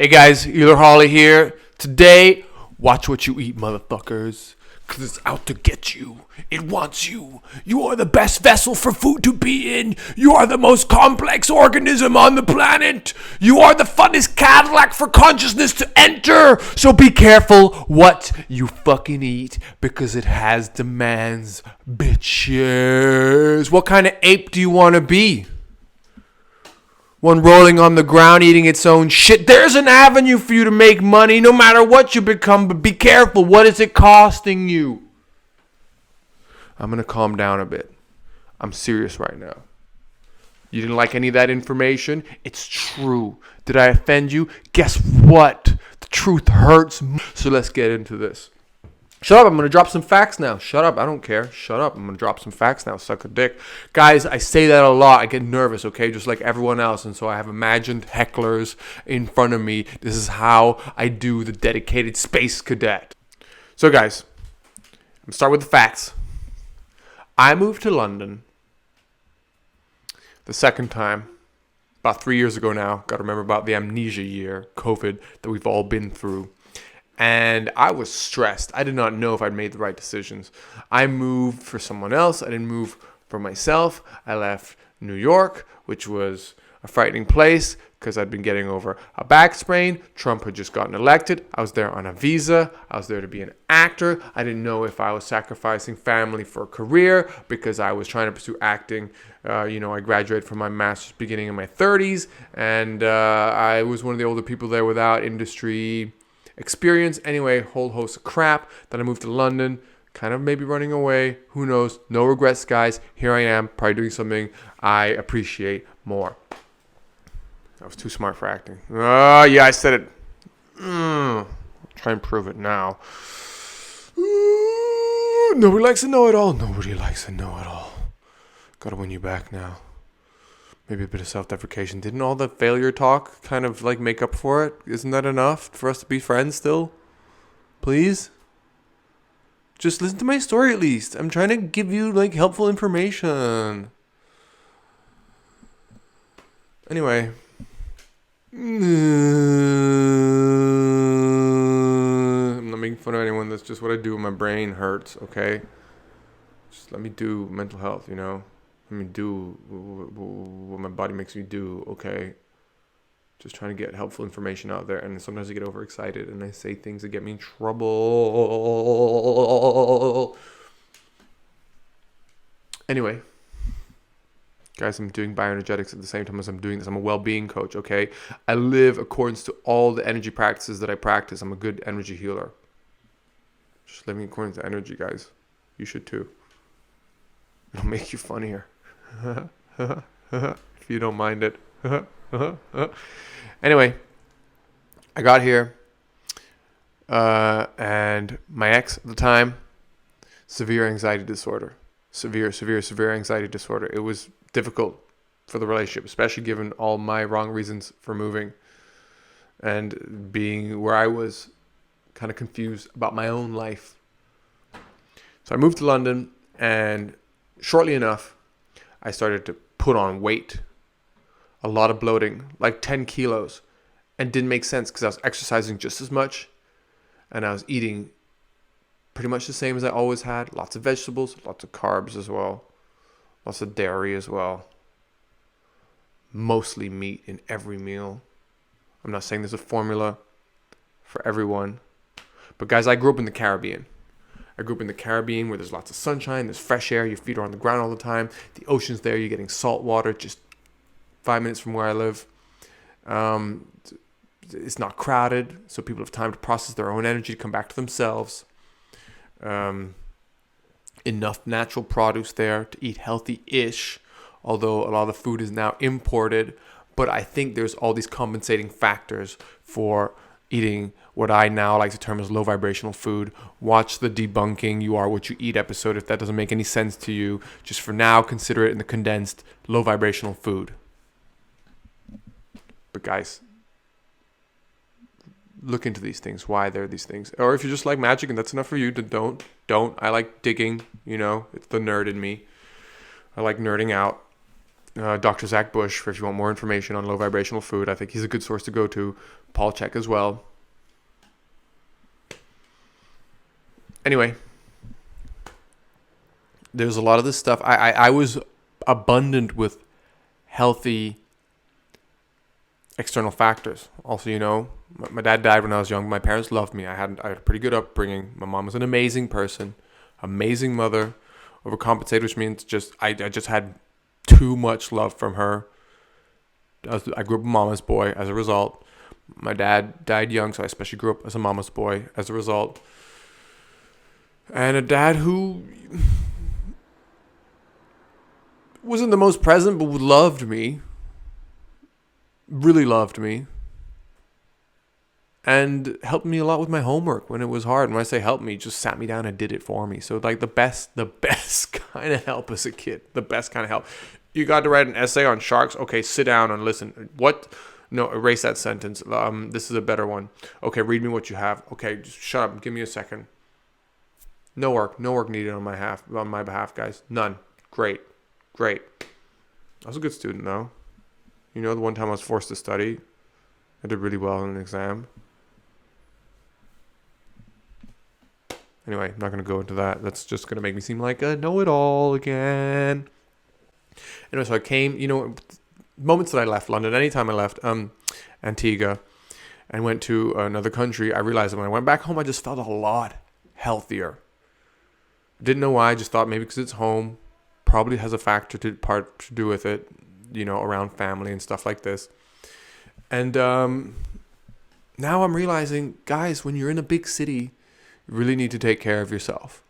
Hey guys, Euler Holly here. Today, watch what you eat, motherfuckers. Cause it's out to get you. It wants you. You are the best vessel for food to be in. You are the most complex organism on the planet. You are the funnest Cadillac for consciousness to enter. So be careful what you fucking eat because it has demands, bitches. What kind of ape do you want to be? One rolling on the ground eating its own shit. There's an avenue for you to make money no matter what you become, but be careful. What is it costing you? I'm going to calm down a bit. I'm serious right now. You didn't like any of that information? It's true. Did I offend you? Guess what? The truth hurts. So let's get into this. Shut up, I'm going to drop some facts now. Shut up, I don't care. Shut up, I'm going to drop some facts now. Suck a dick. Guys, I say that a lot. I get nervous, okay, just like everyone else. And so I have imagined hecklers in front of me. This is how I do the dedicated space cadet. So guys, I'm going to start with the facts. I moved to London the second time, about 3 years ago now. Got to remember about the amnesia year, COVID, that we've all been through. And I was stressed. I did not know if I'd made the right decisions. I moved for someone else. I didn't move for myself. I left New York, which was a frightening place because I'd been getting over a back sprain. Trump had just gotten elected. I was there on a visa. I was there to be an actor. I didn't know if I was sacrificing family for a career because I was trying to pursue acting. I graduated from my master's beginning in my 30s. And I was one of the older people there without industry experience. Anyway, whole host of crap. Then I moved to London, kind of maybe running away. Who knows? No regrets, guys. Here I am, probably doing something I appreciate more. I was too smart for acting. Yeah, I said it. I'll try and prove it now. Nobody likes to know it all. Nobody likes to know it all. Gotta win you back now. Maybe a bit of self-deprecation. Didn't all the failure talk kind of like make up for it? Isn't that enough for us to be friends still? Please? Just listen to my story at least. I'm trying to give you like helpful information. Anyway. I'm not making fun of anyone. That's just what I do when my brain hurts, okay? Just let me do mental health, you know? Let me do what my body makes me do, okay? Just trying to get helpful information out there. And sometimes I get overexcited and I say things that get me in trouble. Anyway, guys, I'm doing bioenergetics at the same time as I'm doing this. I'm a well-being coach, okay? I live accordance to all the energy practices that I practice. I'm a good energy healer. Just living according to energy, guys. You should too. It'll make you funnier. If you don't mind it. Anyway, I got here and my ex at the time, severe anxiety disorder. Severe anxiety disorder. It was difficult for the relationship, especially given all my wrong reasons for moving and being where I was kind of confused about my own life. So I moved to London, and shortly enough, I started to put on weight, a lot of bloating, like 10 kilos, and didn't make sense because I was exercising just as much and I was eating pretty much the same as I always had. Lots of vegetables, lots of carbs as well, lots of dairy as well, mostly meat in every meal. I'm not saying there's a formula for everyone, but guys, I grew up in the Caribbean. I grew up in the Caribbean where there's lots of sunshine, there's fresh air, your feet are on the ground all the time. The ocean's there, you're getting salt water just 5 minutes from where I live. It's not crowded, so people have time to process their own energy to come back to themselves. Enough natural produce there to eat healthy-ish, although a lot of the food is now imported. But I think there's all these compensating factors for eating what I now like to term as low vibrational food. Watch the Debunking You Are What You Eat episode if that doesn't make any sense to you. Just for now, consider it in the condensed low vibrational food. But guys, look into these things, why there are these things. Or if you just like magic and that's enough for you, then don't. I like digging, you know, it's the nerd in me. I like nerding out. Dr. Zach Bush, for if you want more information on low vibrational food. I think he's a good source to go to. Paul Chek as well. Anyway, there's a lot of this stuff. I was abundant with healthy external factors. Also, my dad died when I was young. My parents loved me. I had a pretty good upbringing. My mom was an amazing person, amazing mother, overcompensated, which means I just had too much love from her. I grew up a mama's boy as a result. My dad died young, so I especially grew up as a mama's boy as a result. And a dad who wasn't the most present, but loved me. Really loved me. And helped me a lot with my homework when it was hard. When I say help me, just sat me down and did it for me. So like the best kind of help as a kid. The best kind of help. You got to write an essay on sharks. Okay, sit down and listen. What? No, erase that sentence. This is a better one. Okay, read me what you have. Okay, just shut up. Give me a second. No work needed on my behalf, guys. None. Great. I was a good student though. The one time I was forced to study, I did really well in an exam. Anyway, I'm not going to go into that. That's just going to make me seem like a know-it-all again. Anyway, so I came, moments that I left London, anytime I left Antigua and went to another country, I realized that when I went back home, I just felt a lot healthier. Didn't know why. I just thought maybe because it's home, probably has a factor to do with it, around family and stuff like this. And now I'm realizing, guys, when you're in a big city, you really need to take care of yourself.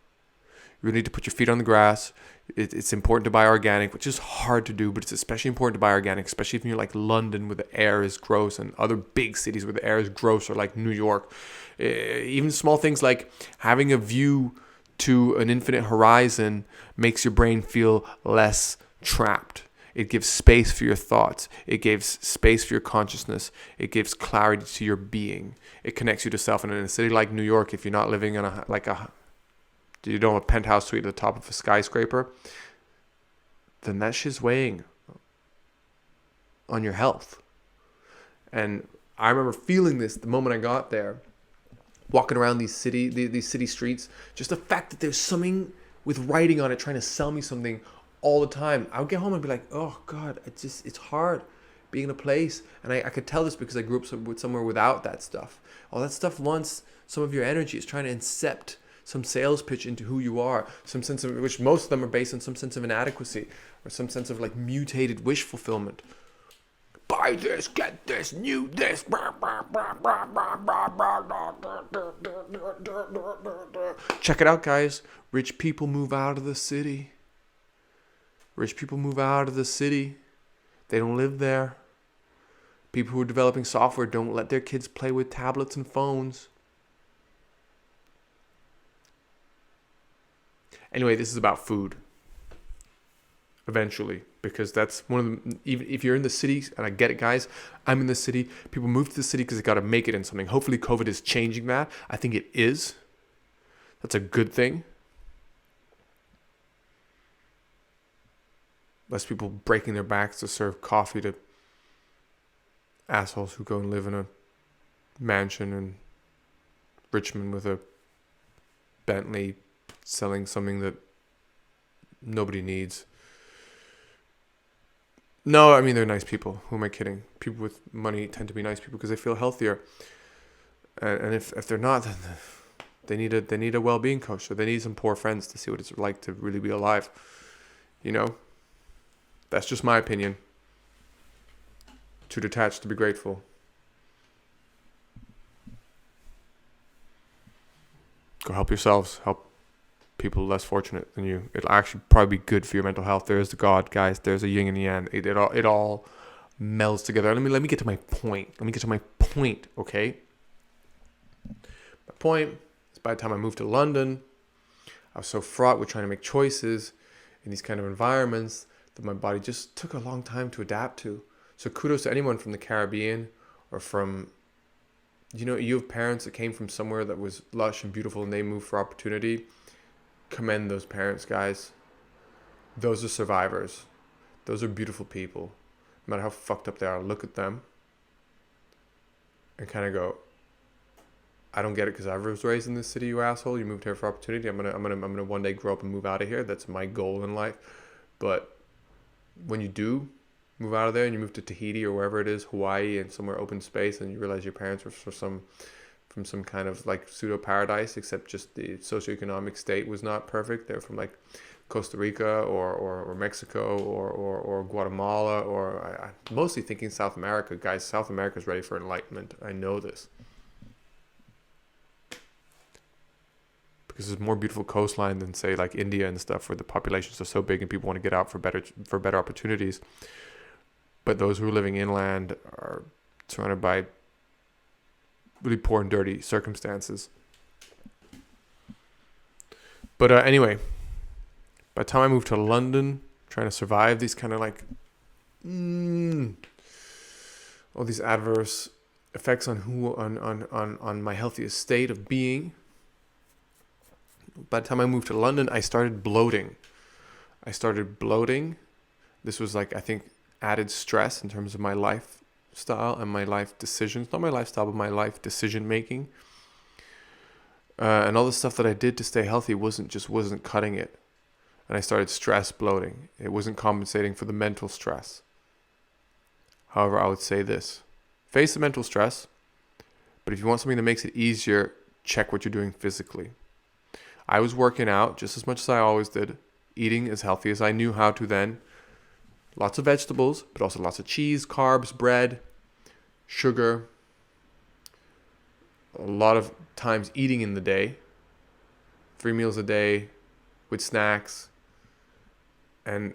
You really need to put your feet on the grass. It's important to buy organic, which is hard to do, but it's especially important to buy organic, especially if you're like London where the air is gross, and other big cities where the air is gross, or like New York. Even small things like having a view to an infinite horizon makes your brain feel less trapped. It gives space for your thoughts. It gives space for your consciousness. It gives clarity to your being. It connects you to self. And in a city like New York, if you're not living in you don't have a penthouse suite at the top of a skyscraper, then that shit's weighing on your health. And I remember feeling this the moment I got there, walking around these city streets. Just the fact that there's something with writing on it trying to sell me something all the time. I would get home and be like, oh God, it's hard being in a place. And I could tell this because I grew up somewhere without that stuff. All that stuff wants some of your energy. It's trying to incept some sales pitch into who you are, some sense of, which most of them are based on some sense of inadequacy or some sense of like mutated wish fulfillment. Buy this, get this, new this. Check it out, guys. Rich people move out of the city. Rich people move out of the city. They don't live there. People who are developing software don't let their kids play with tablets and phones. Anyway, this is about food. Eventually, because that's one of the, even if you're in the city, and I get it, guys, I'm in the city. People move to the city because they got to make it in something. Hopefully COVID is changing that. I think it is. That's a good thing. Less people breaking their backs to serve coffee to assholes who go and live in a mansion in Richmond with a Bentley selling something that nobody needs. No, I mean, they're nice people. Who am I kidding? People with money tend to be nice people because they feel healthier. And if they're not, then they need a well-being coach. So they need some poor friends to see what it's like to really be alive. That's just my opinion. Too detached to be grateful. Go help yourselves. Help people less fortunate than you. It'll actually probably be good for your mental health. There's the God, guys. There's a yin and yang. It all melds together. Let me get to my point. Okay? My point is, by the time I moved to London, I was so fraught with trying to make choices in these kind of environments that my body just took a long time to adapt to. So kudos to anyone from the Caribbean or from, you have parents that came from somewhere that was lush and beautiful and they moved for opportunity. Commend those parents, guys. Those are survivors. Those are beautiful people. No matter how fucked up they are, look at them and kind of go, I don't get it because I was raised in this city, you asshole. You moved here for opportunity. I'm gonna one day grow up and move out of here. That's my goal in life. But when you do move out of there and you move to Tahiti or wherever it is, Hawaii, and somewhere open space, and you realize your parents were from some kind of like pseudo paradise, except just the socioeconomic state was not perfect. They're from like Costa Rica or Mexico or Guatemala or I'm mostly thinking South America. Guys, South America is ready for enlightenment. I know this. Because there's more beautiful coastline than say like India and stuff, where the populations are so big and people want to get out for better opportunities. But those who are living inland are surrounded by really poor and dirty circumstances. But anyway, by the time I moved to London, trying to survive these kind of like all these adverse effects on my healthiest state of being. By the time I moved to London, I started bloating. This was like, I think, added stress in terms of my lifestyle and my life decisions. Not my lifestyle, but my life decision making. And all the stuff that I did to stay healthy wasn't cutting it. And I started stress bloating. It wasn't compensating for the mental stress. However, I would say this. Face the mental stress. But if you want something that makes it easier, check what you're doing physically. I was working out just as much as I always did, eating as healthy as I knew how to then. Lots of vegetables, but also lots of cheese, carbs, bread, sugar. A lot of times eating in the day. 3 meals a day with snacks. And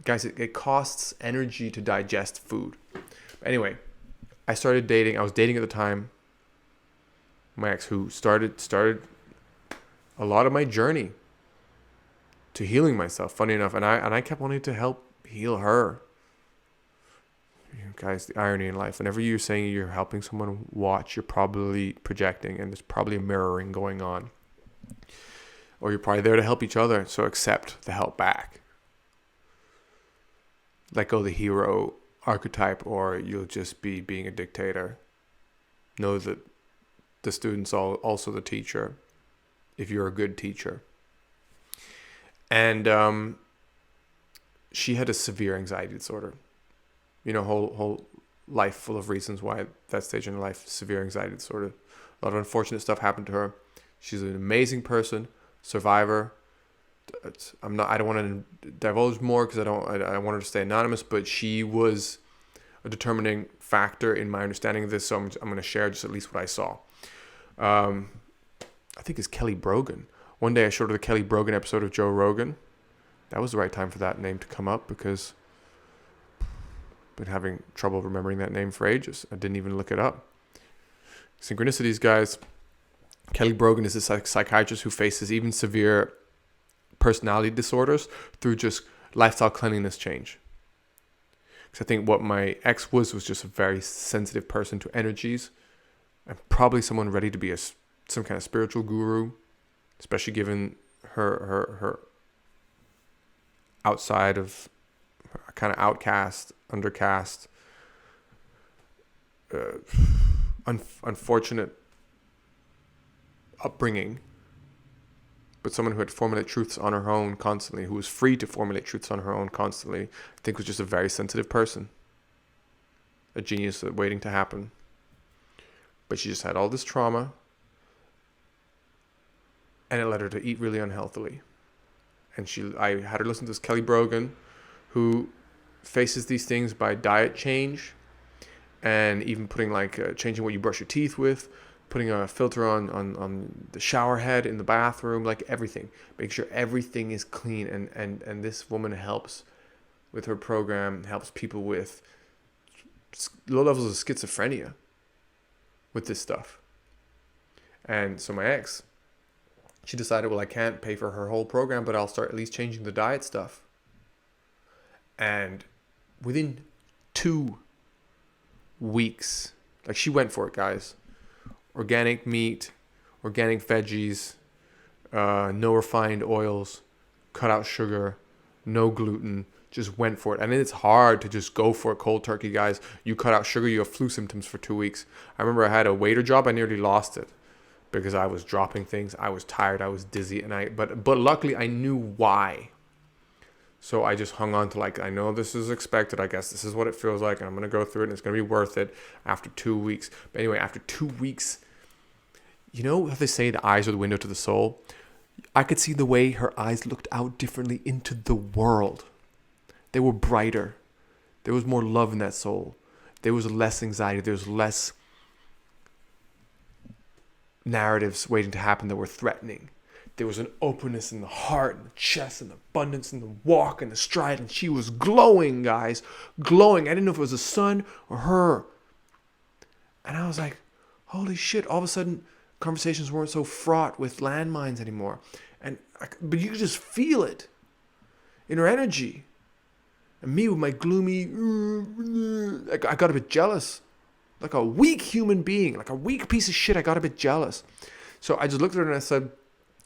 guys, it costs energy to digest food. Anyway, I started dating. I was dating at the time my ex, who started a lot of my journey to healing myself, funny enough, and I kept wanting to help heal her. You know, guys, the irony in life, whenever you're saying you're helping someone watch, you're probably projecting, and there's probably a mirroring going on, or you're probably there to help each other. So accept the help back. Let go of the hero archetype, or you'll just be being a dictator. Know that the student's also the teacher, if you're a good teacher. And she had a severe anxiety disorder. You know, whole life full of reasons why at that stage in her life, severe anxiety disorder. A lot of unfortunate stuff happened to her. She's an amazing person, survivor. I don't want to divulge more because I want her to stay anonymous, but she was a determining factor in my understanding of this. So I'm going to share just at least what I saw. I think it's Kelly Brogan. One day I showed her the Kelly Brogan episode of Joe Rogan. That was the right time for that name to come up because I've been having trouble remembering that name for ages. I didn't even look it up. Synchronicities, guys. Kelly Brogan is a psychiatrist who faces even severe personality disorders through just lifestyle cleanliness change. Because I think what my ex was just a very sensitive person to energies, and probably someone ready to be some kind of spiritual guru, especially given her outside of kind of outcast, undercast, unfortunate upbringing, but someone who had formulate truths on her own constantly, who was free to formulate truths on her own constantly, I think was just a very sensitive person, a genius waiting to happen. But she just had all this trauma, and it led her to eat really unhealthily. And I had her listen to this Kelly Brogan, who faces these things by diet change, and even putting changing what you brush your teeth with, putting a filter on the shower head in the bathroom, like everything. Make sure everything is clean. And this woman helps with her program, helps people with low levels of schizophrenia with this stuff. And so my ex, she decided, well, I can't pay for her whole program, but I'll start at least changing the diet stuff. And within 2 weeks, she went for it, guys. Organic meat, organic veggies, no refined oils, cut out sugar, no gluten, just went for it. And it's hard to just go for it cold turkey, guys. You cut out sugar, you have flu symptoms for 2 weeks. I remember I had a waiter job. I nearly lost it because I was dropping things. I was tired. I was dizzy. But luckily I knew why. So I just hung on to, like, I know this is expected. I guess this is what it feels like. And I'm going to go through it and it's going to be worth it after 2 weeks. But anyway, after 2 weeks, you know how they say the eyes are the window to the soul? I could see the way her eyes looked out differently into the world. They were brighter. There was more love in that soul. There was less anxiety. There was less narratives waiting to happen that were threatening. There was an openness in the heart and the chest and the abundance and the walk and the stride. And she was glowing, guys. Glowing. I didn't know if it was the sun or her. And I was like, holy shit. All of a sudden, conversations weren't so fraught with landmines anymore. But you could just feel it in her energy. And me with my gloomy, I got a bit jealous. Like a weak human being, like a weak piece of shit, I got a bit jealous. So I just looked at her and I said,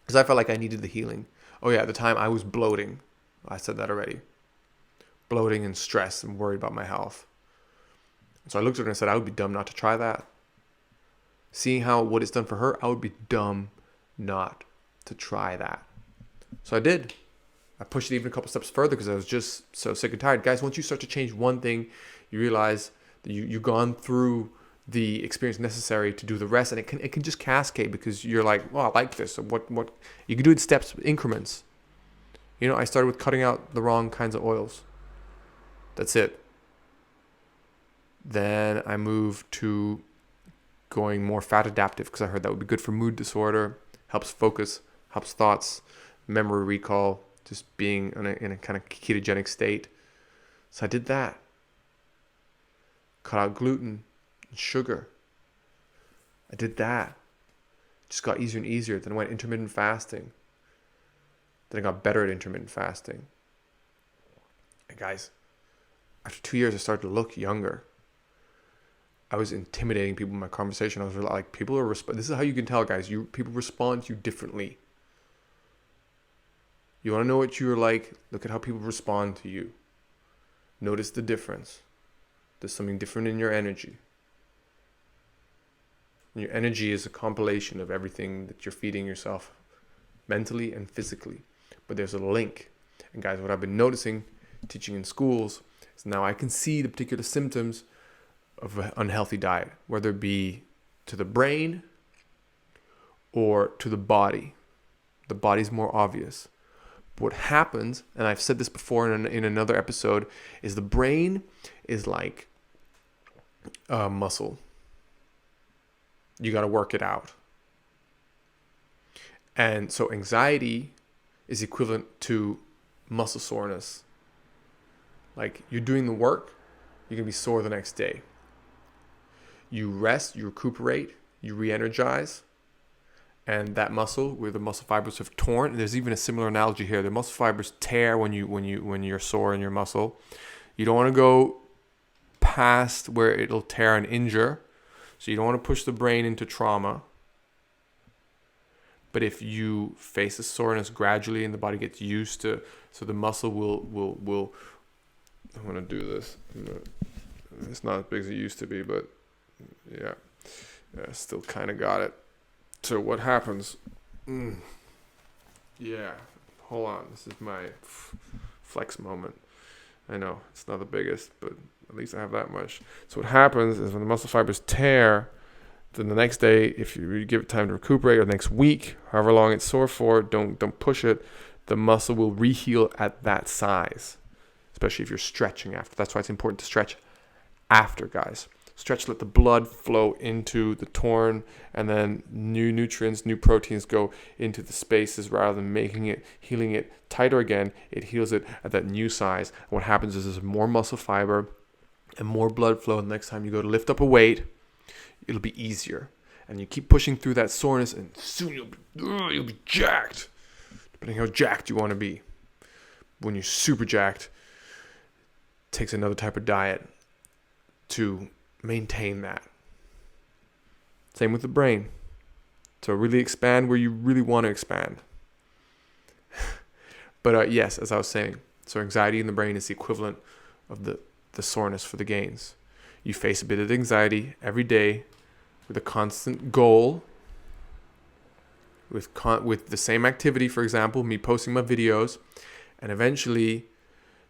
because I felt like I needed the healing. Oh yeah, at the time I was bloating. I said that already. Bloating and stressed and worried about my health. So I looked at her and I said, I would be dumb not to try that. Seeing what it's done for her, I would be dumb not to try that. So I did. I pushed it even a couple steps further because I was just so sick and tired. Guys, once you start to change one thing, you realize that you've gone through the experience necessary to do the rest, and it can just cascade because you're like, well, I like this. So what you can do it in steps, increments. You know, I started with cutting out the wrong kinds of oils. That's it. Then I moved to going more fat adaptive because I heard that would be good for mood disorder, helps focus, helps thoughts, memory recall, just being in a kind of ketogenic state. So I did that. Cut out gluten and sugar. I did that. It just got easier and easier. Then I went intermittent fasting. Then I got better at intermittent fasting. And guys, after 2 years, I started to look younger. I was intimidating people in my conversation. I was like, people are this is how you can tell, guys. People respond to you differently. You want to know what you're like? Look at how people respond to you. Notice the difference. There's something different in your energy. And your energy is a compilation of everything that you're feeding yourself mentally and physically. But there's a link. And guys, what I've been noticing, teaching in schools, is now I can see the particular symptoms of an unhealthy diet, whether it be to the brain or to the body. The body's more obvious. But what happens, and I've said this before in another episode, is the brain is like a muscle. You got to work it out. And so anxiety is equivalent to muscle soreness. Like, you're doing the work, you're going to be sore the next day. You rest, you recuperate, you re-energize, and that muscle, where the muscle fibers have torn, there's even a similar analogy here. The muscle fibers tear when you're sore in your muscle. You don't want to go past where it'll tear and injure, so you don't want to push the brain into trauma. But if you face the soreness gradually and the body gets used to, so the muscle will I'm going to do this. It's not as big as it used to be, but yeah, still kind of got it. So what happens? Yeah, hold on. This is my flex moment. I know it's not the biggest, but at least I have that much. So what happens is when the muscle fibers tear, then the next day, if you give it time to recuperate, or the next week, however long it's sore for, don't push it. The muscle will reheal at that size, especially if you're stretching after. That's why it's important to stretch after, guys. Stretch, let the blood flow into the torn, and then new nutrients, new proteins go into the spaces rather than healing it tighter again. It heals it at that new size. And what happens is there's more muscle fiber and more blood flow. And the next time you go to lift up a weight, it'll be easier. And you keep pushing through that soreness, and soon you'll be jacked, depending how jacked you want to be. When you're super jacked, it takes another type of diet to maintain that. Same with the brain. So really expand where you really want to expand. But yes, as I was saying, So anxiety in the brain is the equivalent of the soreness for the gains. You face a bit of anxiety every day with a constant goal, with the same activity, for example, me posting my videos, and eventually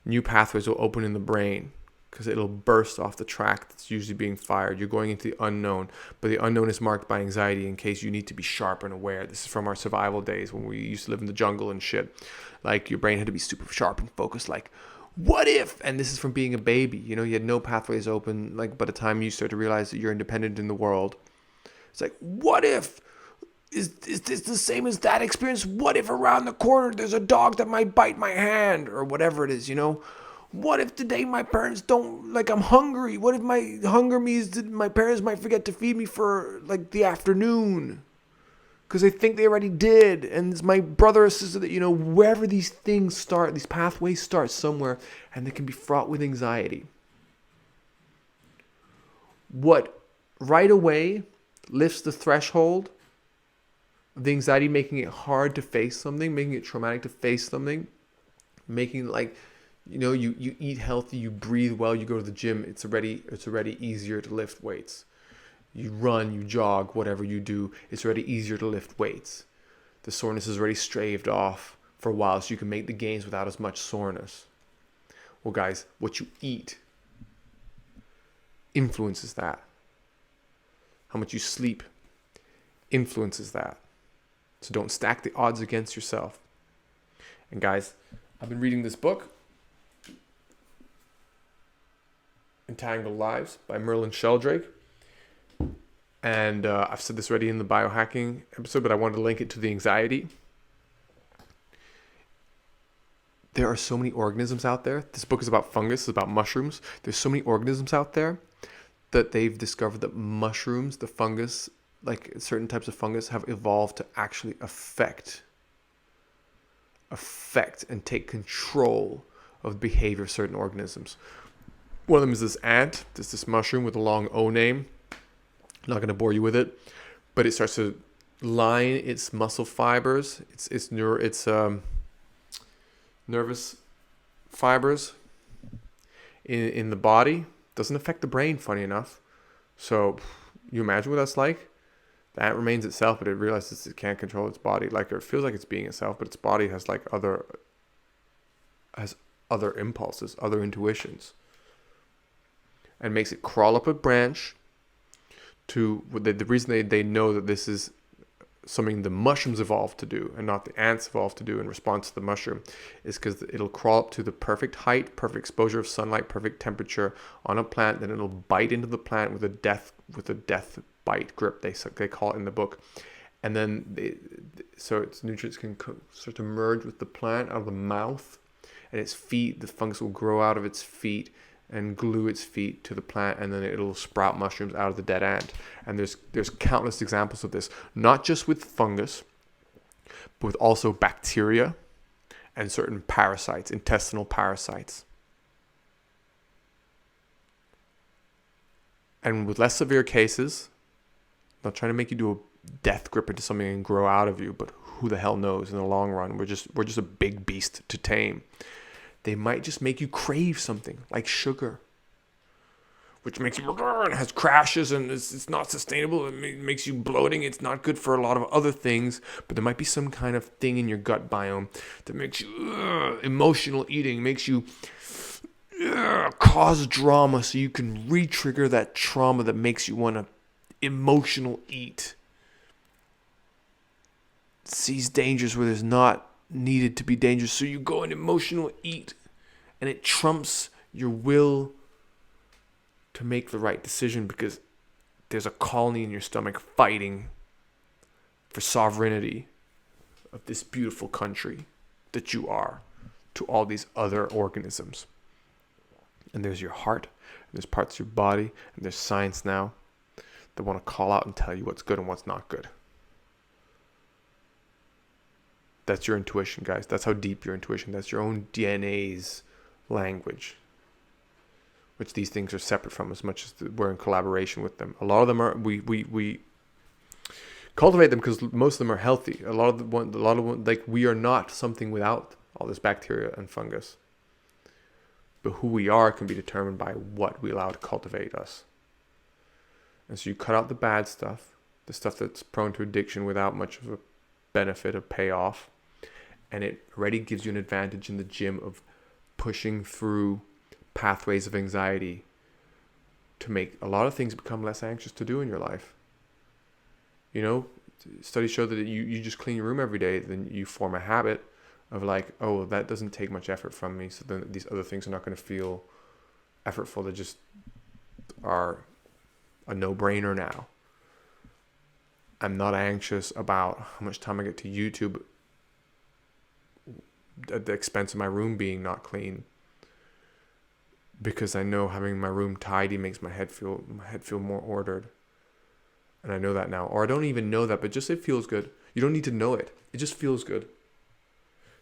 new pathways will open in the brain because it'll burst off the track that's usually being fired. You're going into the unknown, but the unknown is marked by anxiety in case you need to be sharp and aware. This is from our survival days when we used to live in the jungle and shit. Like, your brain had to be super sharp and focused, like, what if? And this is from being a baby. You know, you had no pathways open. Like, by the time you start to realize that you're independent in the world, it's like, what if? Is this the same as that experience? What if around the corner there's a dog that might bite my hand, or whatever it is, you know? What if today my parents don't, like, I'm hungry? What if my hunger means that my parents might forget to feed me for, like, the afternoon? Because they think they already did. And it's my brother or sister that, you know, wherever these things start, these pathways start somewhere, and they can be fraught with anxiety. What right away lifts the threshold of the anxiety, making it hard to face something, making it traumatic to face something, making, like, you know, you eat healthy, you breathe well, you go to the gym, it's already easier to lift weights. You run, you jog, whatever you do, it's already easier to lift weights. The soreness is already staved off for a while, so you can make the gains without as much soreness. Well, guys, what you eat influences that. How much you sleep influences that. So don't stack the odds against yourself. And guys, I've been reading this book, Entangled Lives by Merlin Sheldrake. And I've said this already in the biohacking episode, but I wanted to link it to the anxiety. There are so many organisms out there. This book is about fungus, it's about mushrooms. There's so many organisms out there that they've discovered that mushrooms, the fungus, like certain types of fungus, have evolved to actually affect and take control of the behavior of certain organisms. One of them is this ant. There's this mushroom with a long O name. I'm not going to bore you with it, but it starts to line its muscle fibers, its nervous fibers in the body. Doesn't affect the brain, funny enough. So you imagine what that's like? The ant remains itself, but it realizes it can't control its body. Like, it feels like it's being itself, but its body has like other impulses, other intuitions, and makes it crawl up a branch. To the reason they know that this is something the mushrooms evolved to do and not the ants evolved to do in response to the mushroom is because it'll crawl up to the perfect height, perfect exposure of sunlight, perfect temperature on a plant. Then it'll bite into the plant with a death bite grip, they call it in the book. And then so its nutrients can start to merge with the plant out of the mouth, and its feet, the fungus will grow out of its feet and glue its feet to the plant, and then it'll sprout mushrooms out of the dead ant. And there's countless examples of this, not just with fungus, but with also bacteria and certain parasites, intestinal parasites. And with less severe cases, I'm not trying to make you do a death grip into something and grow out of you, but who the hell knows in the long run? We're just a big beast to tame. They might just make you crave something like sugar, which makes you and has crashes, and it's not sustainable. It makes you bloating. It's not good for a lot of other things, but there might be some kind of thing in your gut biome that makes you emotional eating, makes you cause drama, so you can re-trigger that trauma that makes you want to emotional eat. Sees dangers where there's not needed to be dangerous, so you go and emotional eat, and it trumps your will to make the right decision because there's a colony in your stomach fighting for sovereignty of this beautiful country that you are to all these other organisms. And there's your heart, and there's parts of your body, and there's science now that want to call out and tell you what's good and what's not good. That's your intuition, guys. That's how deep your intuition. That's your own DNA's language, which these things are separate from as much as we're in collaboration with them. A lot of them are we cultivate them because most of them are healthy. A lot of them, like, we are not something without all this bacteria and fungus. But who we are can be determined by what we allow to cultivate us. And so you cut out the bad stuff, the stuff that's prone to addiction without much of a benefit of payoff. And it already gives you an advantage in the gym of pushing through pathways of anxiety to make a lot of things become less anxious to do in your life. You know, studies show that you just clean your room every day, then you form a habit of like, oh, that doesn't take much effort from me, so then these other things are not going to feel effortful. They just are a no-brainer now. I'm not anxious about how much time I get to YouTube at the expense of my room being not clean, because I know having my room tidy makes my head feel more ordered. And I know that now. Or I don't even know that, but just it feels good. You don't need to know it. It just feels good.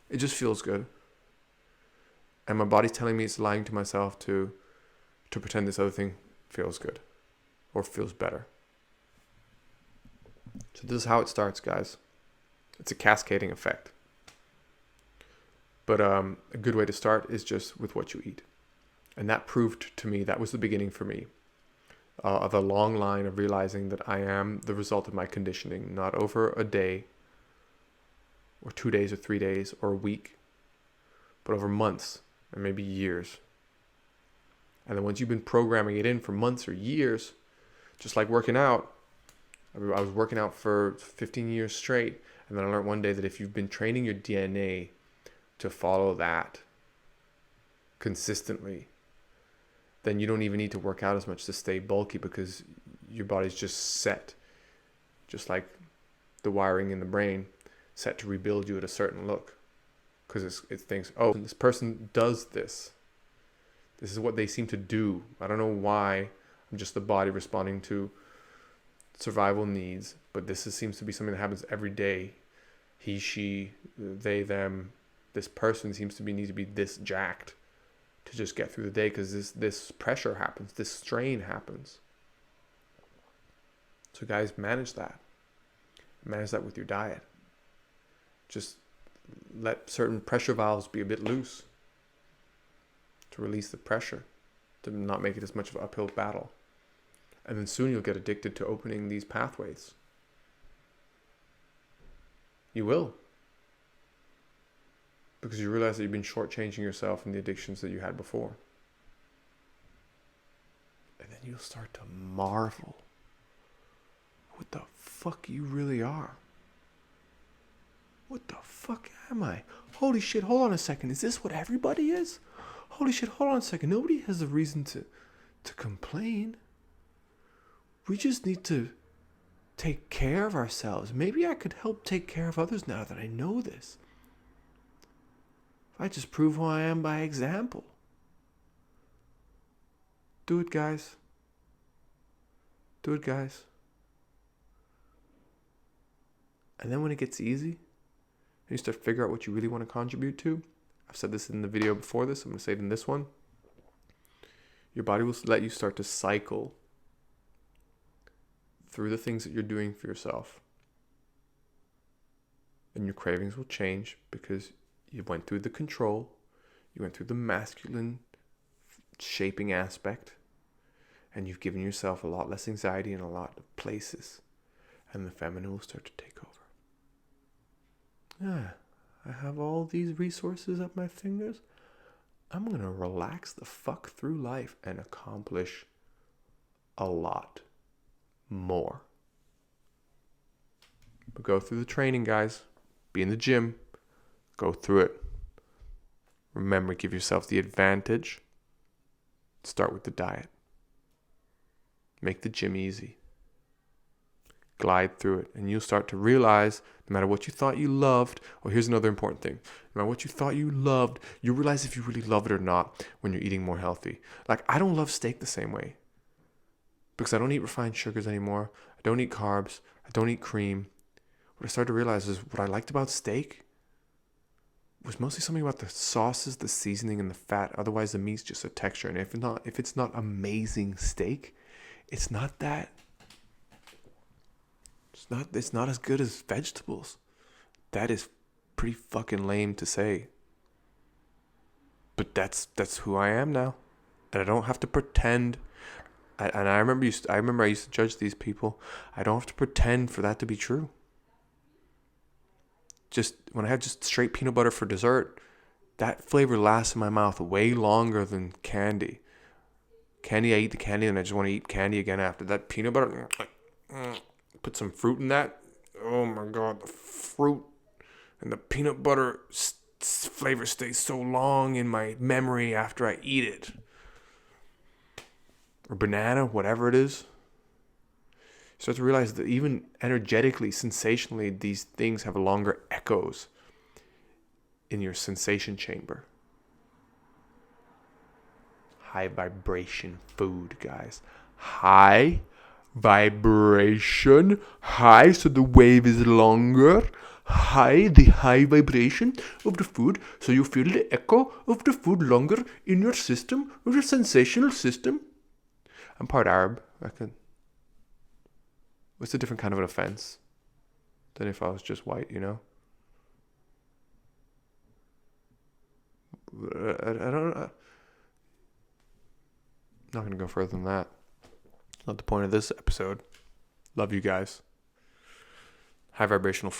It just feels good. And my body's telling me it's lying to myself to pretend this other thing feels good or feels better. So this is how it starts, guys. It's a cascading effect. But a good way to start is just with what you eat. And that proved to me, that was the beginning for me, of a long line of realizing that I am the result of my conditioning, not over a day or 2 days or 3 days or a week, but over months and maybe years. And then once you've been programming it in for months or years, just like working out, I was working out for 15 years straight. And then I learned one day that if you've been training your DNA to follow that consistently, then you don't even need to work out as much to stay bulky, because your body's just set, just like the wiring in the brain, set to rebuild you at a certain look. Because it thinks, oh, this person does this. This is what they seem to do. I don't know why. I'm just the body responding to survival needs, but seems to be something that happens every day. He, she, they, them. This person seems to need to be this jacked to just get through the day, because this pressure happens, this strain happens. So guys, manage that. Manage that with your diet. Just let certain pressure valves be a bit loose to release the pressure, to not make it as much of an uphill battle. And then soon you'll get addicted to opening these pathways. You will. Because you realize that you've been shortchanging yourself in the addictions that you had before. And then you'll start to marvel what the fuck you really are. What the fuck am I? Holy shit, hold on a second. Is this what everybody is? Holy shit, hold on a second. Nobody has a reason to complain. We just need to take care of ourselves. Maybe I could help take care of others now that I know this. I just prove who I am by example. Do it, guys. Do it, guys. And then when it gets easy, and you start to figure out what you really want to contribute to, I've said this in the video before this, I'm going to say it in this one, your body will let you start to cycle through the things that you're doing for yourself. And your cravings will change because you went through the control, you went through the masculine shaping aspect, and you've given yourself a lot less anxiety in a lot of places, and the feminine will start to take over. I have all these resources at my fingers. I'm going to relax the fuck through life and accomplish a lot more. But go through the training, guys. Be in the gym. Go through it. Remember, give yourself the advantage. Start with the diet. Make the gym easy. Glide through it. And you'll start to realize, no matter what you thought you loved, here's another important thing. No matter what you thought you loved, you realize if you really love it or not when you're eating more healthy. Like, I don't love steak the same way. Because I don't eat refined sugars anymore. I don't eat carbs. I don't eat cream. What I started to realize is what I liked about steak was mostly something about the sauces, the seasoning, and the fat. Otherwise, the meat's just a texture. And if it's not amazing steak, it's not that. It's not as good as vegetables. That is pretty fucking lame to say. But that's who I am now, and I don't have to pretend. And I remember I used to judge these people. I don't have to pretend for that to be true. Just when I have just straight peanut butter for dessert, that flavor lasts in my mouth way longer than candy. Candy, I eat the candy and I just want to eat candy again after that. Peanut butter, put some fruit in that. Oh my God, the fruit and the peanut butter flavor stays so long in my memory after I eat it. Or banana, whatever it is. You start to realize that even energetically, sensationally, these things have longer echoes in your sensation chamber. High vibration food, guys. High vibration. High, so the wave is longer. The high vibration of the food, so you feel the echo of the food longer in your system, of your sensational system. I'm part Arab. What's a different kind of an offense than if I was just white, you know? I don't know. Not going to go further than that. Not the point of this episode. Love you guys. High vibrational